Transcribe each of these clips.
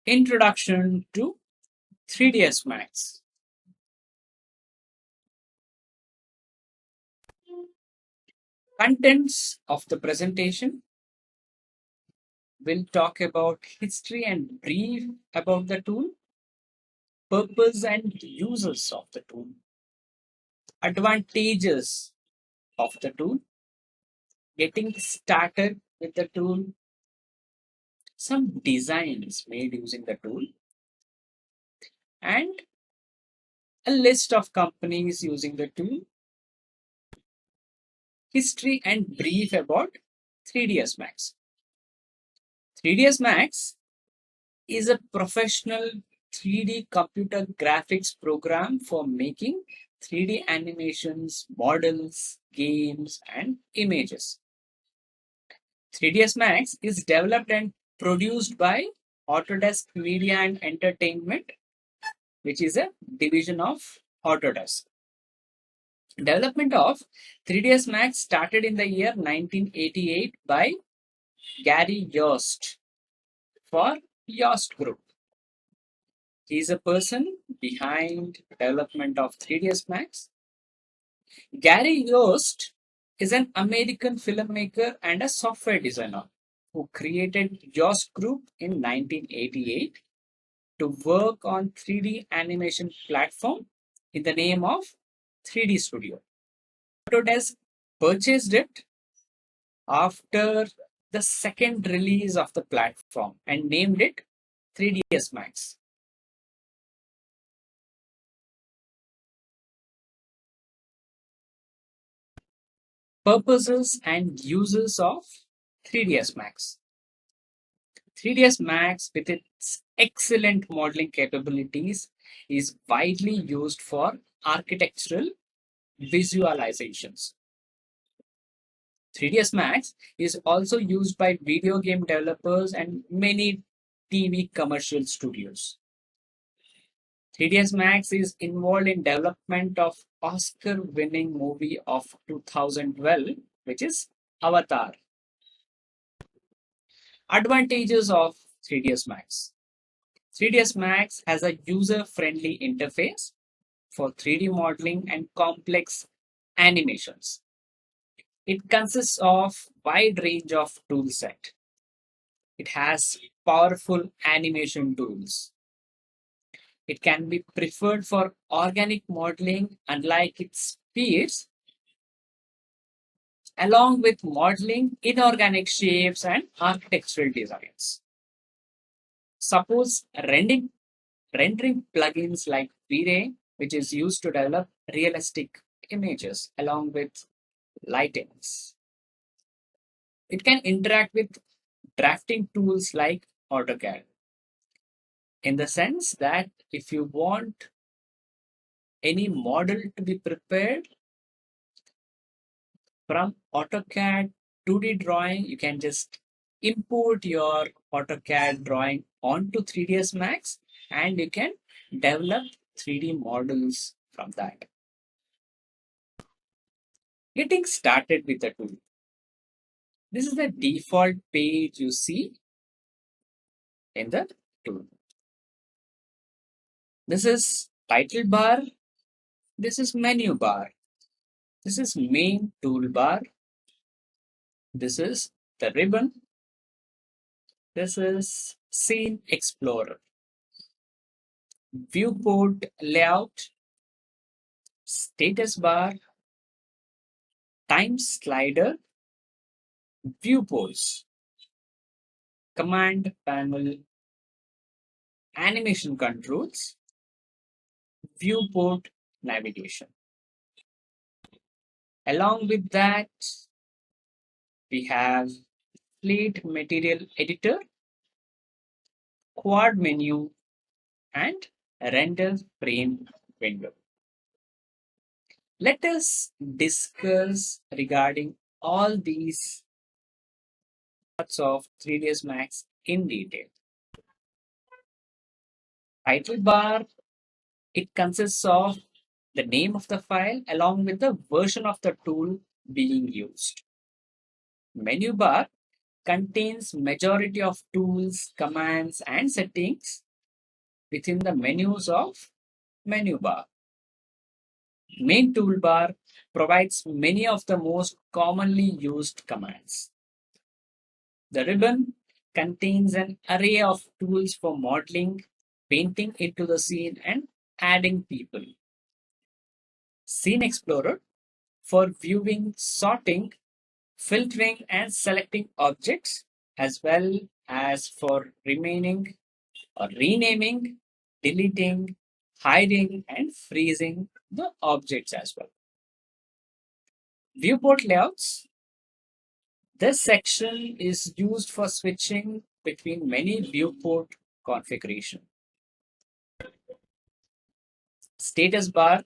Introduction to 3ds Max. Contents of the presentation will talk about history and brief about the tool, purpose and uses of the tool, advantages of the tool, getting started with the tool, some designs made using the tool, and a list of companies using the tool, history and brief about 3ds Max. 3ds Max is a professional 3D computer graphics program for making 3D animations, models, games, and images. 3ds Max is developed and produced by Autodesk Media and Entertainment, which is a division of Autodesk. Development of 3ds Max started in the year 1988 by Gary Yost for Yost Group. He is a person behind development of 3ds Max. Gary Yost is an American filmmaker and a software designer who created Yost Group in 1988 to work on 3D animation platform in the name of 3D Studio. Autodesk purchased it after the second release of the platform and named it 3ds Max. Purposes and uses of 3ds Max. 3ds Max, with its excellent modeling capabilities, is widely used for architectural visualizations. 3ds Max is also used by video game developers and many TV commercial studios. 3ds Max is involved in development of Oscar-winning movie of 2012, which is Avatar. Advantages of 3ds Max. 3ds Max has a user-friendly interface for 3D modeling and complex animations. It consists of wide range of tool set. It has powerful animation tools. It can be preferred for organic modeling, unlike its peers, along with modeling inorganic shapes and architectural designs. Suppose rendering plugins like V-Ray, which is used to develop realistic images along with lightings. It can interact with drafting tools like AutoCAD, in the sense that if you want any model to be prepared from AutoCAD 2D drawing, you can just import your AutoCAD drawing onto 3ds Max and you can develop 3D models from that. Getting started with the tool. This is the default page you see in the tool. This is title bar. This is menu bar. This is main toolbar. This is the ribbon. This is scene explorer. Viewport layout. Status bar. Time slider. Viewports. Command panel. Animation controls. Viewport navigation. Along with that, we have Fleet Material Editor, Quad menu, and Render Frame window. Let us discuss regarding all these parts of 3ds Max in detail. Title bar, it consists of the name of the file along with the version of the tool being used. Menu bar contains majority of tools, commands, and settings within the menus of menu bar. Main toolbar provides many of the most commonly used commands. The ribbon contains an array of tools for modeling, painting into the scene, and adding people. Scene Explorer for viewing, sorting, filtering, and selecting objects, as well as for remaining or renaming, deleting, hiding, and freezing the objects as well. Viewport layouts. This section is used for switching between many viewport configuration. Status bar.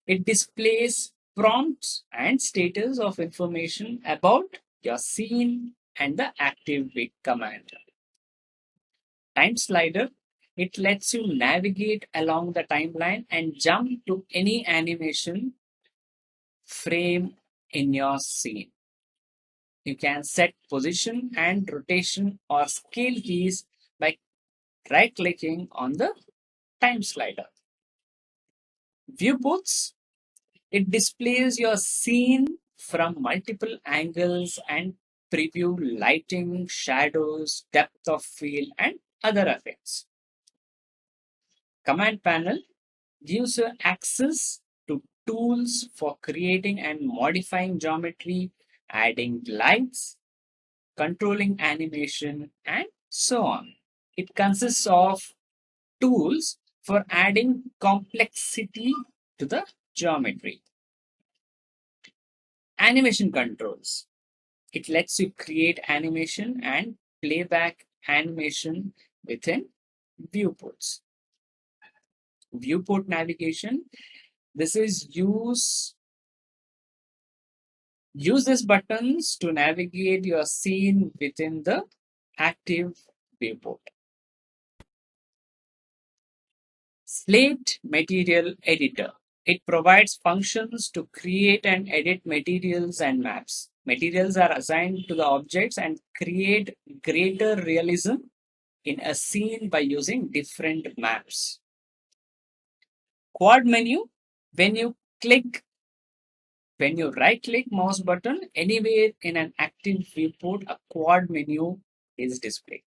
It displays prompts and status of information about your scene and the active bit command. Time slider. It lets you navigate along the timeline and jump to any animation frame in your scene. You can set position and rotation or scale keys by right clicking on the time slider. Viewports. It displays your scene from multiple angles and preview lighting, shadows, depth of field, and other effects. Command panel gives you access to tools for creating and modifying geometry, adding lights, controlling animation, and so on. It consists of tools for adding complexity to the geometry. Animation controls. It lets you create animation and playback animation within viewports. Viewport navigation. This is use these buttons to navigate your scene within the active viewport. Slate Material Editor. It provides functions to create and edit materials and maps. Materials are assigned to the objects and create greater realism in a scene by using different maps. Quad menu. When you click When you right click mouse button anywhere in an active viewport, a quad menu is displayed.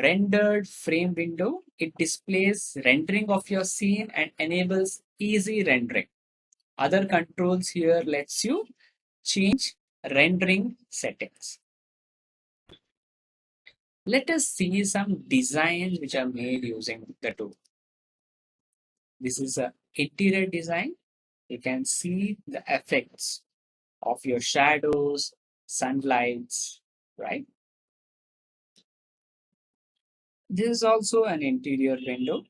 Rendered frame window. It displays rendering of your scene and enables easy rendering. Other controls here lets you change rendering settings. Let us see some designs which are made using the tool. This is an interior design. You can see the effects of your shadows, sunlights, right? This is also an interior window.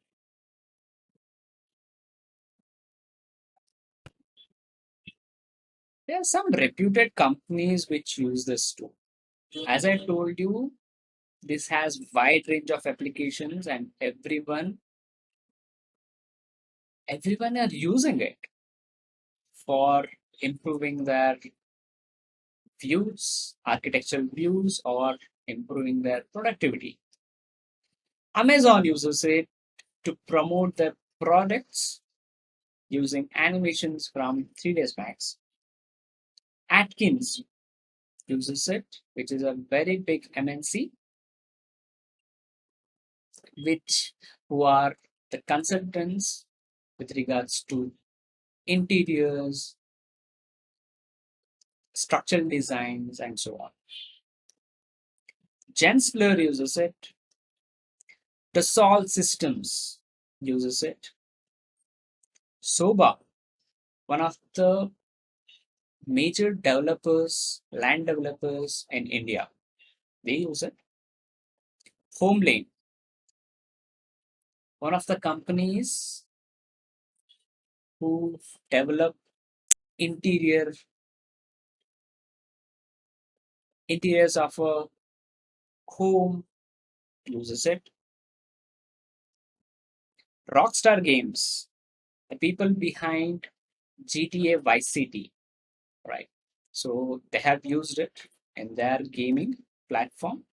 There are some reputed companies which use this tool. As I told you, this has wide range of applications and everyone are using it for improving their views, architectural views, or improving their productivity. Amazon uses it to promote their products using animations from 3ds Max. Atkins uses it, which is a very big MNC, which who are the consultants with regards to interiors, structural designs, and so on. Gensler uses it. Dassault Systems uses it. Soba, one of the major developers, land developers in India, they use it. Homelane, one of the companies who develop interior interiors of a home, uses it. Rockstar Games, the people behind GTA Vice City, right? So they have used it. in their gaming platform.